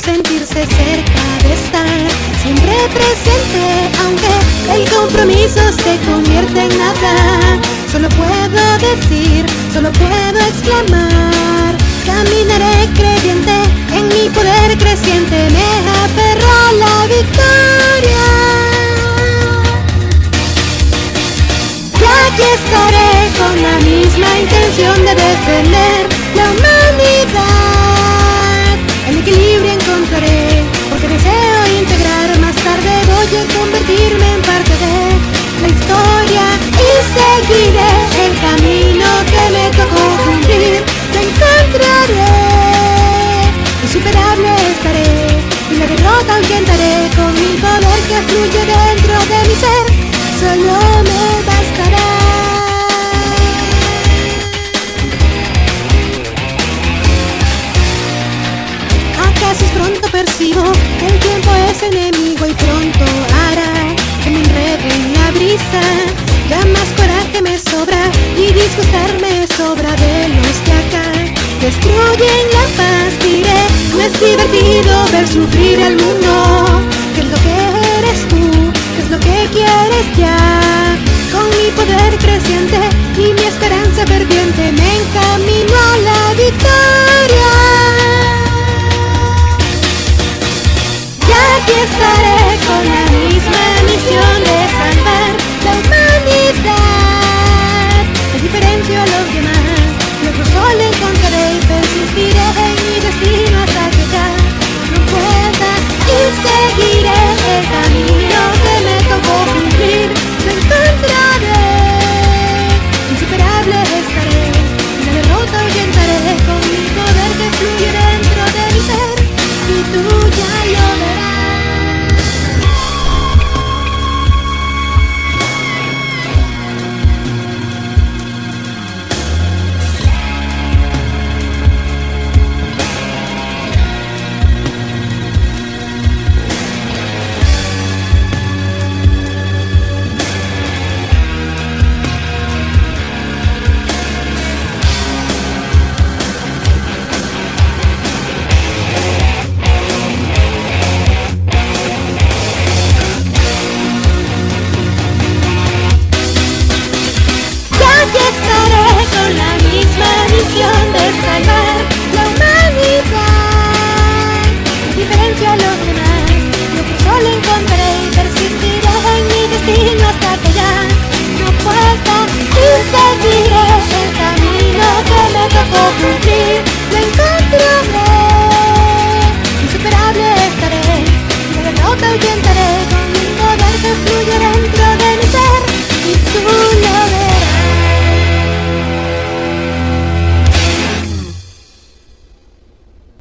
sentirse cerca de estar siempre presente, aunque el compromiso se convierte en nada. Solo puedo decir, solo puedo exclamar, caminaré creyente en mi poder creciente, me aferro a la victoria. Y aquí estaré con la misma intención de defender la humanidad. El equilibrio encontraré, porque deseo integrar. Más tarde voy a convertirme en parte de la historia y seguiré el camino que me tocó cumplir. Lo encontraré, insuperable estaré, y la derrota ahuyentaré con mi poder que fluye dentro de mi ser. Solo me bastará. ¿Acaso pronto percibo que el tiempo es enemigo y pronto hará que me enrede en la brisa? Ya más coraje me sobra y disgustarme sobra de los que acá destruyen la paz. Diré, no es divertido ver sufrir al mundo. ¿Qué es lo que eres tú? ¿Qué es lo que quieres ya? Con mi poder creciente y mi esperanza ferviente me encamino a la victoria.